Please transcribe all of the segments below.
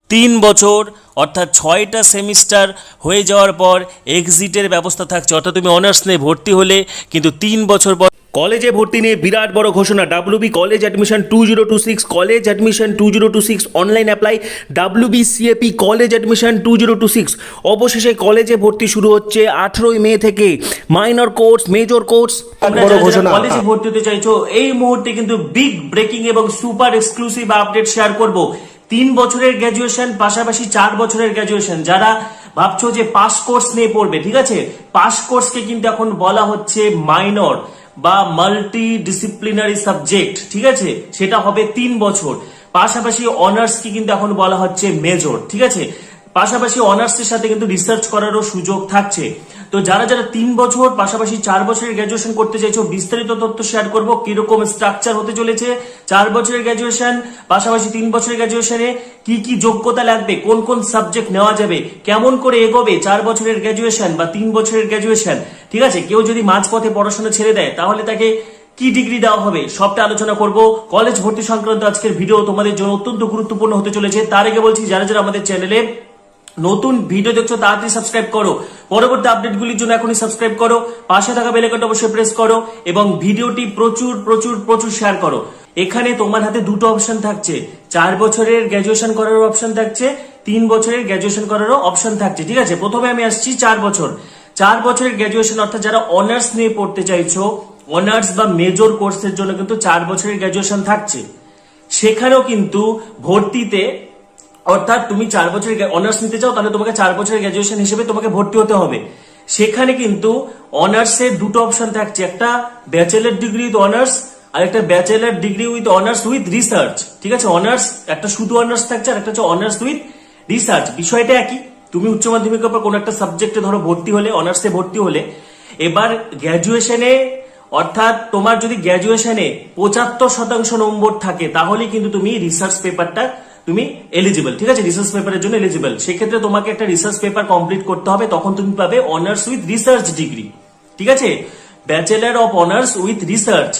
3 বছর অর্থাৎ 6টা সেমিস্টার হয়ে যাওয়ার পর এক্সিটের ব্যবস্থা থাকছে। অর্থাৎ তুমি অনার্স নিয়ে ভর্তি হলে কিন্তু 3 বছর পর কলেজে ভর্তি নিয়ে বিরাট বড় ঘোষণা। WB college admission 2026, college admission 2026 online apply. WB CAP college admission 2026 অবশেষে কলেজে ভর্তি শুরু হচ্ছে 18ই মে থেকে। মাইনর কোর্স, মেজর কোর্স, বড় ঘোষণা। কলেজে ভর্তি হতে চাইছো এই মুহূর্তে কিন্তু বিগ ব্রেকিং এবং সুপার এক্সক্লুসিভ আপডেট শেয়ার করব। 3 বছরের গ্র্যাজুয়েশন পাশাপাশি 4 বছরের গ্র্যাজুয়েশন, যারা ভাবছো যে পাস কোর্স নিয়ে পড়বে, ঠিক আছে, পাস কোর্সকে কিন্তু এখন বলা হচ্ছে মাইনর বা মাল্টি ডিসিপ্লিনারি সাবজেক্ট, ঠিক আছে, সেটা হবে 3 বছর। পাশাপাশি অনার্স কি কিন্তু এখন বলা হচ্ছে মেজর, ঠিক আছে। পাশাপাশি অনার্সের সাথে কিন্তু রিসার্চ করারও সুযোগ থাকছে। তো যারা যারা 3 বছর পাশাপাশি 4 বছরের গ্র্যাজুয়েশন করতে চাইছো, বিস্তারিত তথ্য শেয়ার করব, কিরকম স্ট্রাকচার হতে চলেছে 4 বছরের গ্র্যাজুয়েশন পাশাপাশি 3 বছরের গ্র্যাজুয়েশনে কি কি যোগ্যতা লাগবে, কোন কোন সাবজেক্ট নেওয়া যাবে, কেমন করে এগোবে 4 বছরের গ্র্যাজুয়েশন বা 3 বছরের গ্র্যাজুয়েশন, ঠিক আছে। কেউ যদি মাঝপথে পড়াশোনা ছেড়ে দেয় তাহলে তাকে কি ডিগ্রি দেওয়া হবে, সবটা আলোচনা করব। কলেজ ভর্তি সংক্রান্ত আজকের ভিডিও তোমাদের জন্য অত্যন্ত গুরুত্বপূর্ণ হতে চলেছে। তার আগে বলছি, যারা যারা আমাদের চ্যানেলে নতুন ভিডিও দেখছো তাড়াতাড়ি সাবস্ক্রাইব করো, পরবর্তী আপডেটগুলির জন্য এখনই সাবস্ক্রাইব করো, পাশে থাকা বেল আইকনটা অবশ্যই প্রেস করো এবং ভিডিওটি প্রচুর প্রচুর প্রচুর শেয়ার করো। এখানে তোমার হাতে দুটো অপশন থাকছে, 4 বছরের গ্র্যাজুয়েশন করারও অপশন থাকছে, 3 বছরের গ্র্যাজুয়েশন করারও অপশন থাকছে, ঠিক আছে। প্রথমে আমি আসছি 4 বছর। 4 বছরের গ্র্যাজুয়েশন অর্থাৎ যারা অনার্স নিয়ে পড়তে চাইছো, অনার্স বা মেজর কোর্সের জন্য কিন্তু 4 বছরের গ্র্যাজুয়েশন থাকছে। সেখানেও কিন্তু ভর্তিতে, অর্থাৎ তুমি 4 বছরের অনার্স নিতে চাও তাহলে তোমাকে 4 বছরের গ্র্যাজুয়েশন হিসেবে তোমাকে ভর্তি হতে হবে। সেখানে কিন্তু অনার্সের দুটো অপশন থাকছে, একটা ব্যাচেলার ডিগ্রি উইথ অনার্স আর একটা bachelor degree with honours with research, ঠিক আছে। অনার্স একটা শুধু অনার্স থাকছে আর একটা হচ্ছে অনার্স উইথ রিসার্চ। বিষয়টা একই। তুমি উচ্চ মাধ্যমিকের পর কোনো একটা সাবজেক্টে ধরো ভর্তি হলে, অনার্সে ভর্তি হলে, এবার গ্র্যাজুয়েশনে অর্থাৎ তোমার যদি গ্র্যাজুয়েশনে 75% নম্বর থাকে তাহলে কিন্তু তুমি রিসার্চ পেপারটা তুমি এলিজিবল, ঠিক আছে, রিসার্চ পেপারের জন্য এলিজিবল। সেক্ষেত্রে তোমাকে একটা রিসার্চ পেপার কমপ্লিট করতে হবে, তখন তুমি পাবে অনার্স উইথ রিসার্চ ডিগ্রি, ঠিক আছে। Bachelor of honours with research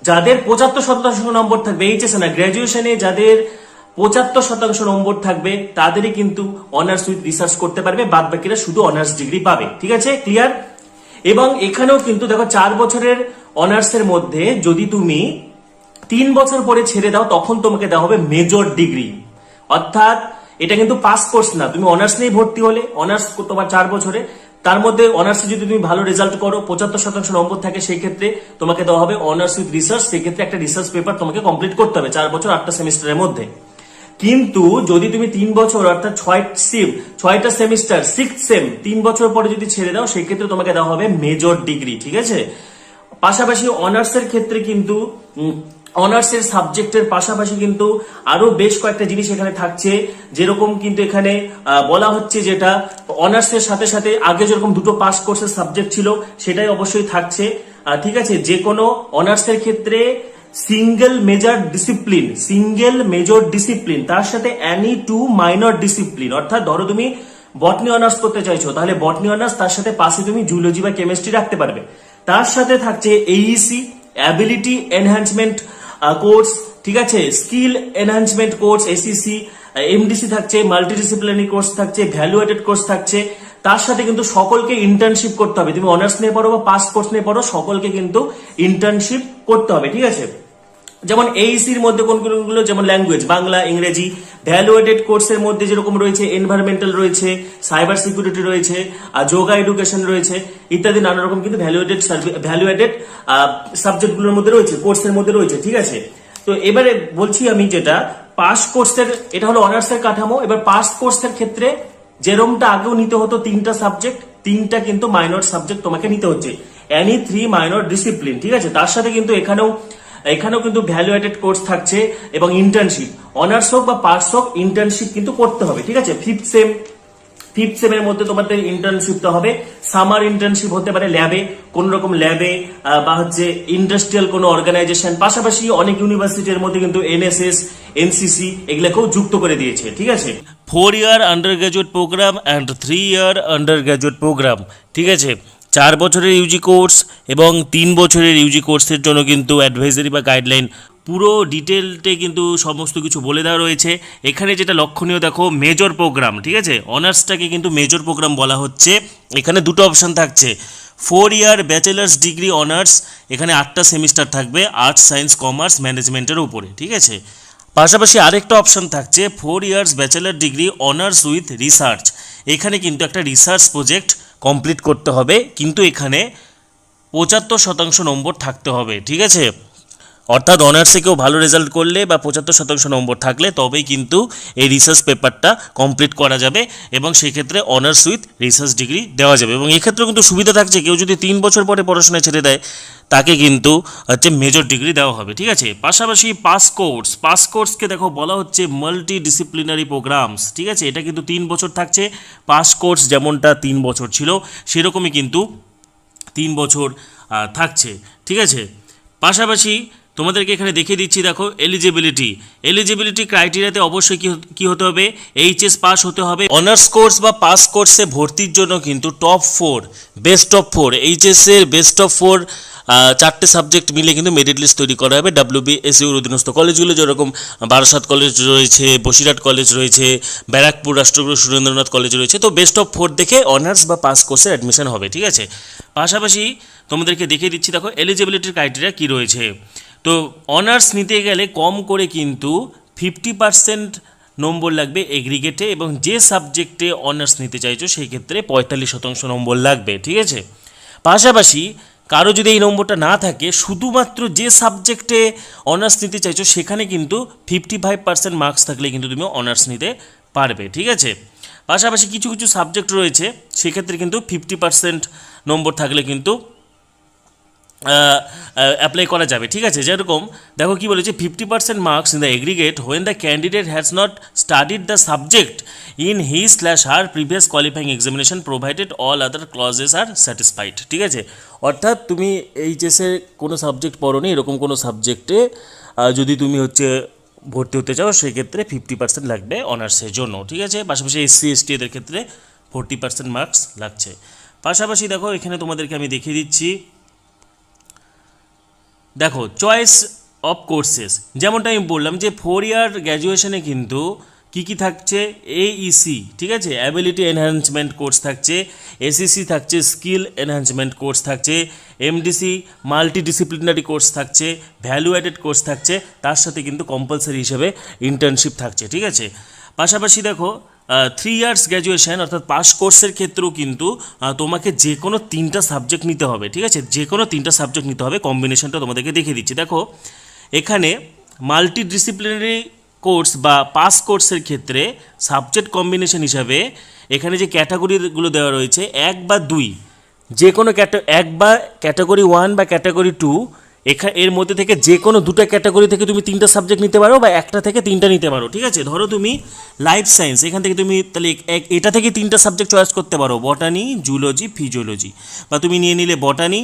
যাদের 75% নম্বর থাকবে, এইচএস না, গ্র্যাজুয়েশনে যাদের 75% নম্বর থাকবে তাদেরই কিন্তু অনার্স উইথ রিসার্চ করতে পারবে, বাদ বাকিরা শুধু অনার্স ডিগ্রি পাবে, ঠিক আছে, ক্লিয়ার। এবং এখানেও কিন্তু দেখো 4 বছরের অনার্সের মধ্যে যদি তুমি 3 বছর পরে ছেড়ে দাও তখন তোমাকে দেওয়া হবে মেজর ডিগ্রি। অর্থাৎ এটা কিন্তু পাস কোর্স না, তুমি অনার্স নিয়ে ভর্তি হলে, অনার্স তোমার 4 বছরে, তার মধ্যে অনার্সে যদি তুমি ভালো রেজাল্ট করো, 75% নম্বর থাকে, সেই ক্ষেত্রে তোমাকে দেওয়া হবে অনার্স উইথ রিসার্চ। সেক্ষেত্রে একটা রিসার্চ পেপার তোমাকে কমপ্লিট করতে হবে 4 বছর 8টা সেমিস্টারের মধ্যে। কিন্তু যদি তুমি 3 বছর অর্থাৎ 6টা সেমিস্টার 6th সেম 3 বছর পরে যদি ছেড়ে দাও, সেই ক্ষেত্রে তোমাকে দেওয়া হবে মেজর ডিগ্রি, ঠিক আছে। পাশাপাশি অনার্সের ক্ষেত্রে কিন্তু অনার্সের সাবজেক্টের পাশাপাশি কিন্তু আরো বেশ কয়েকটা জিনিস এখানে থাকছে। যেরকম কিন্তু এখানে বলা হচ্ছে, যেটা অনার্সের সাথে সাথে আগে যেরকম দুটো পাস কোর্সের সাবজেক্ট ছিল সেটাই অবশ্যই থাকছে, ঠিক আছে। যে কোনো অনার্সের ক্ষেত্রে সিঙ্গেল মেজর ডিসিপ্লিন তার সাথে এনি 2 মাইনর ডিসিপ্লিন। অর্থাৎ ধরো তুমি বটনি অনার্স করতে চাইছো, তাহলে বটনি অনার্স, তার সাথে পাশে তুমি জুলজি বা কেমিস্ট্রি রাখতে পারবে। তার সাথে থাকছে এইইসি অ্যাবিলিটি এনহ্যান্সমেন্ট কোর্স, ঠিক আছে, skill enhancement course SEC, MDC থাকছে, মাল্টিডিসিপ্লিনারি কোর্স থাকছে, ভ্যালু এডেড কোর্স থাকছে। তার সাথে কিন্তু সকলকে ইন্টার্নশিপ করতে হবে। তুমি অনার্স নিয়ে পড়ো বা পাস কোর্স নিয়ে পড়ো, সকলকে কিন্তু ইন্টার্নশিপ করতে হবে, ঠিক আছে। যেমন এইসির মধ্যে কোনগুলো, যেমন ল্যাঙ্গুয়েজ, বাংলা, ইংরেজি। ভ্যালু এডেড কোর্সের মধ্যে যেরকম রয়েছে এনভায়রনমেন্টাল রয়েছে, সাইবার সিকিউরিটি রয়েছে, যোগা এডুকেশন রয়েছে, ইত্যাদি নানা রকম কিন্তু ভ্যালু এডেড সাবজেক্টগুলোর মধ্যে রয়েছে, কোর্সের মধ্যে রয়েছে, ঠিক আছে। তো এবারে বলছি আমি, যেটা পাস কোর্সের, এটা হলো অনার্সের কাঠামো। এবার পাস কোর্সের ক্ষেত্রে যেরকমটা আগেও নিতে হতো 3টা সাবজেক্ট, 3টা কিন্তু মাইনর সাবজেক্ট তোমাকে নিতে হচ্ছে, এনি 3 মাইনর ডিসিপ্লিন, ঠিক আছে। তার সাথে কিন্তু এখানেও কিন্তু ভ্যালু এডেড কোর্স থাকছে এবং ইন্টার্নশিপ, অনার্স হোক বা পাস হোক ইন্টার্নশিপ কিন্তু করতে হবে, ঠিক আছে। ফিফথ সেমের মধ্যে তোমাদের ইন্টার্নশিপটা হবে। সামার ইন্টার্নশিপ হতে পারে ল্যাবে, কোন রকম ল্যাবে বা হচ্ছে ইন্ডাস্ট্রিয়াল কোনো অর্গানাইজেশন। পাশাপাশি অনেক ইউনিভার্সিটির মধ্যে কিন্তু এনএসএস, এনসিসি এগুলোকেও যুক্ত করে দিয়েছে, ঠিক আছে। 4 year undergraduate program and 3 year undergraduate program, ঠিক আছে। 4 বছরের ইউজি কোর্স এবং 3 বছরের ইউজি কোর্সের জন্য কিন্তু অ্যাডভাইজারি বা গাইডলাইন পুরো ডিটেলটে কিন্তু সমস্ত কিছু বলে দেওয়া রয়েছে। এখানে যেটা লক্ষণীয় দেখো, মেজর প্রোগ্রাম, ঠিক আছে, অনার্সটাকে কিন্তু মেজর প্রোগ্রাম বলা হচ্ছে। এখানে দুটো অপশান থাকছে, 4 ইয়ার ব্যাচেলার্স ডিগ্রি অনার্স, এখানে 8টা সেমিস্টার থাকবে আর্টস, সায়েন্স, কমার্স, ম্যানেজমেন্টের উপরে, ঠিক আছে। পাশাপাশি আরেকটা অপশান থাকছে 4 years bachelor degree honours with research, এখানে কিন্তু একটা রিসার্চ প্রজেক্ট কমপ্লিট করতে হবে, কিন্তু এখানে 75% নম্বর থাকতে হবে, ঠিক আছে। অর্থাৎ অনার্সে কেউ ভালো রেজাল্ট করলে বা 75% নম্বর থাকলে তবেই কিন্তু এই রিসার্চ পেপারটা কমপ্লিট করা যাবে এবং সেক্ষেত্রে অনার্স উইথ রিসার্চ ডিগ্রি দেওয়া যাবে। এবং এক্ষেত্রেও কিন্তু সুবিধা থাকছে, কেউ যদি 3 বছর পরে পড়াশোনা ছেড়ে দেয় তাকে কিন্তু মেজর ডিগ্রি দেওয়া হবে, ঠিক আছে। পাশাপাশি পাস কোর্সকে দেখো বলা হচ্ছে মাল্টি ডিসিপ্লিনারি প্রোগ্রামস, ঠিক আছে। এটা কিন্তু 3 বছর থাকছে, পাস কোর্স যেমনটা 3 বছর ছিল সেরকমই কিন্তু 3 বছর থাকছে, ঠিক আছে। পাশাপাশি তোমাদেরকে এখানে দেখিয়ে দিচ্ছি, দেখো এলিজিবিলিটি ক্রাইটেরিয়াতে অবশ্যই কী হতে হবে, এইচএস পাস হতে হবে। অনার্স কোর্স বা পাস কোর্সে ভর্তির জন্য কিন্তু বেস্ট অফ 4 এইচএসের বেস্ট অফ 4 4টে সাবজেক্ট মিলে কিন্তু মেরিট লিস্ট তৈরি করা হবে WBSUর অধীনস্থ কলেজগুলো, যেরকম বারাসাত কলেজ রয়েছে, বসিরহাট কলেজ রয়েছে, ব্যারাকপুর রাষ্ট্রগুরু সুরেন্দ্রনাথ কলেজ রয়েছে। তো বেস্ট অফ 4 দেখে অনার্স বা পাস কোর্সের অ্যাডমিশন হবে, ঠিক আছে। পাশাপাশি তোমাদেরকে দেখিয়ে দিচ্ছি, দেখো এলিজিবিলিটির ক্রাইটেরিয়া কী রয়েছে। তো অনার্স নিতে গেলে কম করে কিন্তু 50% নম্বর লাগবে এগ্রিগেটে, এবং যে সাবজেক্টে অনার্স নিতে চাইছো সেই ক্ষেত্রে 45% নম্বর লাগবে, ঠিক আছে। পাশাপাশি কারো যদি এই নম্বরটা না থাকে, শুধুমাত্র যে সাবজেক্টে অনার্স নিতে চাইছো সেখানে কিন্তু 55% মার্কস থাকলে কিন্তু তুমি অনার্স নিতে পারবে, ঠিক আছে। পাশাপাশি কিছু কিছু সাবজেক্ট রয়েছে সেক্ষেত্রে কিন্তু 50% নম্বর থাকলে কিন্তু অ্যাপ্লাই করা যাবে, ঠিক আছে। যেরকম দেখো কি বলেছে, 50% marks in the aggregate when the candidate has not studied the subject in his her previous qualifying examination provided all other clauses are satisfied, ঠিক আছে। অর্থাৎ তুমি এইচএসে কোনো সাবজেক্ট পড়োনি, এরকম কোনো সাবজেক্টে যদি তুমি ভর্তি হতে চাও সেক্ষেত্রে 50% লাগবে অনার্সের জন্য, ঠিক আছে। পাশাপাশি SC/ST এদের ক্ষেত্রে 40% মার্কস লাগছে। পাশাপাশি দেখো এখানে তোমাদেরকে আমি দেখিয়ে দিচ্ছি, দেখো চয়েস অফ কোর্সেস, যেমনটা আমি বললাম যে 4 ইয়ার গ্র্যাজুয়েশনে কিন্তু কী থাকছে, AEC, ঠিক আছে, অ্যাবিলিটি এনহ্যান্সমেন্ট কোর্স থাকছে, SEC থাকছে, স্কিল এনহ্যান্সমেন্ট কোর্স থাকছে, MDC মাল্টিডিসিপ্লিনারি কোর্স থাকছে, ভ্যালু অ্যাডেড কোর্স থাকছে, তার সাথে কিন্তু কম্পালসারি হিসেবে ইন্টার্নশিপ থাকছে, ঠিক আছে। পাশাপাশি দেখো 3 ইয়ার্স গ্র্যাজুয়েশন অর্থাৎ পাস কোর্সের ক্ষেত্রেও কিন্তু তোমাকে যে কোনো 3টা সাবজেক্ট নিতে হবে, ঠিক আছে, যে কোনো 3টা সাবজেক্ট নিতে হবে। কম্বিনেশনটা তোমাদেরকে দেখিয়ে দিচ্ছি, দেখো এখানে মাল্টিডিসিপ্লিনারি কোর্স বা পাস কোর্সের ক্ষেত্রে সাবজেক্ট কম্বিনেশন হিসাবে এখানে যে ক্যাটাগরিগুলো দেওয়া রয়েছে 1 বা 2, যে কোনো 1 বা ক্যাটাগরি 1 বা ক্যাটাগরি 2, এর মধ্যে থেকে যে কোনো 2টা ক্যাটাগরি থেকে তুমি 3টা সাবজেক্ট নিতে পারো বা একটা থেকে 3টা নিতে পারো, ঠিক আছে। ধরো তুমি লাইফ সায়েন্স, এখান থেকে তুমি তাহলে এটা থেকে 3টা সাবজেক্ট চয়েস করতে পারো, বটানি, জুলজি, ফিজিওলজি, বা তুমি নিয়ে নিলে বটানি,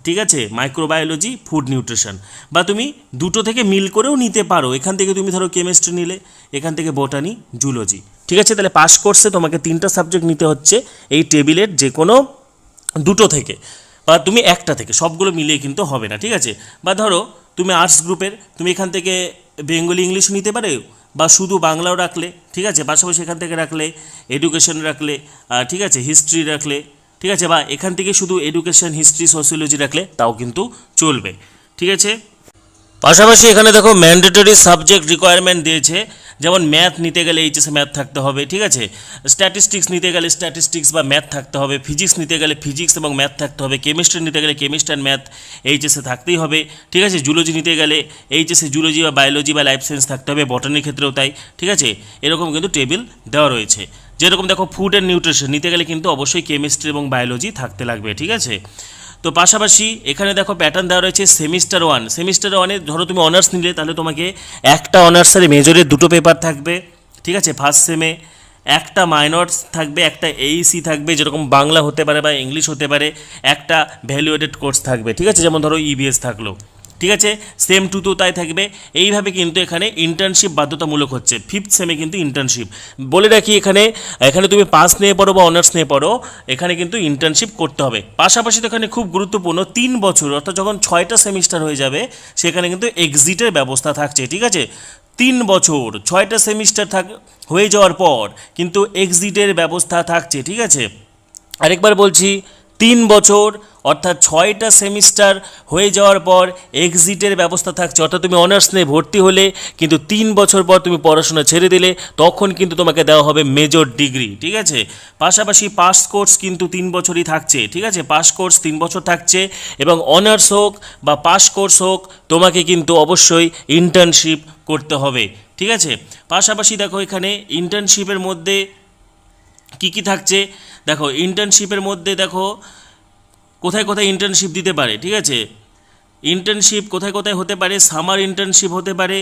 ঠিক আছে, মাইক্রোবায়োলজি, ফুড নিউট্রিশন, বা তুমি দুটো থেকে মিল করেও নিতে পারো। এখান থেকে তুমি ধরো কেমিস্ট্রি নিলে, এখান থেকে বটানি, জুলজি, ঠিক আছে। তাহলে পাস কোর্সে তোমাকে 3টা সাবজেক্ট নিতে হচ্ছে এই টেবিলের যে কোনো দুটো থেকে, বা তুমি একটা থেকে, সবগুলো মিলিয়ে কিন্তু হবে না, ঠিক আছে। বা ধরো তুমি আর্টস গ্রুপের, তুমি এখান থেকে বেঙ্গলি, ইংলিশ নিতে পারো, বা শুধু বাংলাও রাখলে, ঠিক আছে। পাশাপাশি এখান থেকে রাখলে এডুকেশন রাখলে, ঠিক আছে, হিস্ট্রি রাখলে, ঠিক আছে, বা এখান থেকে শুধু এডুকেশন, হিস্ট্রি, সোশিওলজি রাখলে তাও কিন্তু চলবে, ঠিক আছে। পাশাপাশি এখানে দেখো ম্যান্ডেটরি সাবজেক্ট রিকোয়ারমেন্ট দিয়েছে, যেমন ম্যাথ নিতে গেলে এইচএসে ম্যাথ থাকতে হবে, ঠিক আছে। স্ট্যাটিস্টিক্স নিতে গেলে স্ট্যাটিস্টিক্স বা ম্যাথ থাকতে হবে, ফিজিক্স নিতে গেলে ফিজিক্স এবং ম্যাথ থাকতে হবে, কেমিস্ট্রি নিতে গেলে কেমিস্ট্রি অ্যান্ড ম্যাথ এইচএসে থাকতেই হবে, ঠিক আছে। জুলজি নিতে গেলে এইচএসে জুলজি বা বায়োলজি বা লাইফ সায়েন্স থাকতে হবে, বটানির ক্ষেত্রেও তাই, ঠিক আছে। এরকম কিন্তু টেবিল দেওয়া রয়েছে। যেরকম দেখো ফুড অ্যান্ড নিউট্রিশন নিতে গেলে কিন্তু অবশ্যই কেমিস্ট্রি এবং বায়োলজি থাকতে লাগবে, ঠিক আছে। তো পাশাপাশি এখানে দেখো প্যাটার্ন দেওয়া রয়েছে সেমিস্টার 1 ধরো তুমি অনার্স নিলে তাহলে তোমাকে একটা অনার্সের মেজরের 2টো পেপার থাকবে, ঠিক আছে। ফার্স্ট সেমে একটা মাইনর থাকবে, একটা AEC থাকবে, যেরকম বাংলা হতে পারে বা ইংলিশ হতে পারে, একটা ভ্যালু অ্যাডেড কোর্স থাকবে, ঠিক আছে, যেমন ধরো EVS থাকলো, ঠিক আছে, সেম টু তো তাই থাকবে। এইভাবে কিন্তু এখানে ইন্টার্নশিপ বাধ্যতামূলক হচ্ছে, 5th সেমে কিন্তু ইন্টার্নশিপ। বলে রাখি এখানে তুমি পাস নিয়ে পড়ো বা অনার্স নিয়ে পড়ো, এখানে কিন্তু ইন্টার্নশিপ করতে হবে। পাশাপাশি তো এখানে খুব গুরুত্বপূর্ণ 3 বছর অর্থাৎ যখন 6টা সেমিস্টার হয়ে যাবে সেখানে কিন্তু এক্সিটের ব্যবস্থা থাকছে। ঠিক আছে, 3 বছর 6টা সেমিস্টার হয়ে যাওয়ার পর কিন্তু এক্সিটের ব্যবস্থা থাকছে। ঠিক আছে, আরেকবার বলছি, 3 বছর অর্থাৎ 6টা সেমিস্টার হয়ে যাওয়ার পর এক্সিটের ব্যবস্থা থাকছে। অর্থাৎ তুমি অনার্স নিয়ে ভর্তি হলে কিন্তু 3 বছর পর তুমি পড়াশোনা ছেড়ে দিলে তখন কিন্তু তোমাকে দেওয়া হবে মেজর ডিগ্রি। ঠিক আছে, পাশাপাশি পাস কোর্স কিন্তু 3 বছরই থাকছে। ঠিক আছে, পাস কোর্স 3 বছর থাকছে এবং অনার্স হোক বা পাস কোর্স হোক তোমাকে কিন্তু অবশ্যই ইন্টার্নশিপ করতে হবে। ঠিক আছে, পাশাপাশি দেখো এখানে ইন্টার্নশিপের মধ্যে কি কি থাকছে, দেখো ইন্টার্নশিপের মধ্যে দেখো কোথায় কোথায় ইন্টার্নশিপ দিতে পারে। ঠিক আছে, ইন্টার্নশিপ কোথায় কোথায় হতে পারে, সামার ইন্টার্নশিপ হতে পারে,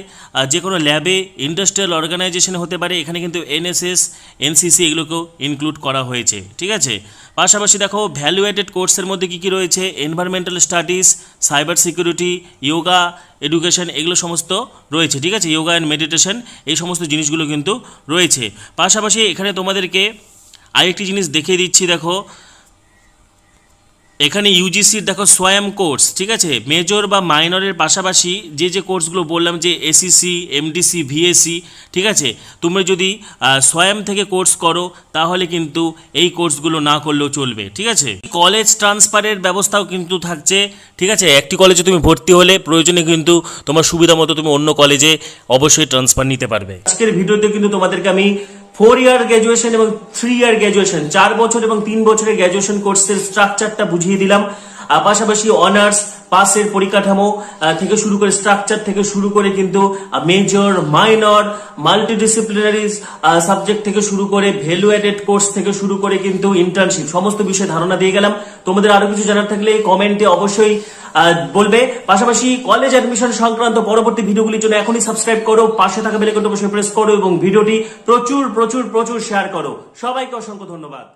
যে কোনো ল্যাবে, ইন্ডাস্ট্রিয়াল অর্গানাইজেশনে হতে পারে। এখানে কিন্তু এনএসএস, এনসিসি এগুলোকেও ইনক্লুড করা হয়েছে। ঠিক আছে, পাশাপাশি দেখো ভ্যালুয়েটেড কোর্সের মধ্যে কী কী রয়েছে, environmental studies, cyber security, yoga, education, এগুলো সমস্ত রয়েছে। ঠিক আছে, যোগা অ্যান্ড মেডিটেশন এই সমস্ত জিনিসগুলো কিন্তু রয়েছে। পাশাপাশি এখানে তোমাদেরকে আরেকটি জিনিস দেখিয়ে দিচ্ছি, দেখো এখানে ইউজিসির দেখো সোয়াম কোর্স। ঠিক আছে, মেজর বা মাইনরের পাশাপাশি যে কোর্সগুলো বললাম যে এসিসি, এমডিসি, ভিএসসি, ঠিক আছে, তুমি যদি সোয়াম থেকে কোর্স করো তাহলে কিন্তু এই কোর্সগুলো না করলেও চলবে। ঠিক আছে, কলেজ ট্রান্সফারের ব্যবস্থাও কিন্তু থাকছে। ঠিক আছে, একটি কলেজে তুমি ভর্তি হলে প্রয়োজনে কিন্তু তোমার সুবিধা মতো তুমি অন্য কলেজে অবশ্যই ট্রান্সফার নিতে পারবে। আজকের ভিডিওতে কিন্তু তোমাদেরকে আমি 4 ইয়ার গ্র্যাজুয়েশন এবং 3 ইয়ার গ্র্যাজুয়েশন, 4 বছর এবং 3 বছরের গ্র্যাজুয়েশন কোর্সের স্ট্রাকচারটা বুঝিয়ে দিলাম। পাশাপাশি অনার্স পাসের পরিকাঠামো থেকে শুরু করে স্ট্রাকচার থেকে শুরু করে কিন্তু মেজর, মাইনর, মাল্টিডিসিপ্লিনারি সাবজেক্ট থেকে শুরু করে ভ্যালু অ্যাডেড কোর্স থেকে শুরু করে কিন্তু ইন্টার্নশিপ সমস্ত বিষয়ে ধারণা দিয়ে গেলাম। তোমাদের আরো কিছু জানার থাকলে কমেন্টে অবশ্যই বলবে। পাশাপাশি কলেজ অ্যাডমিশন সংক্রান্ত পরবর্তী ভিডিওগুলির জন্য এখনই সাবস্ক্রাইব করো, পাশে থাকা বেল আইকনটা অবশ্যই প্রেস করো এবং ভিডিওটি প্রচুর প্রচুর প্রচুর শেয়ার করো। সবাইকে অসংখ্য ধন্যবাদ।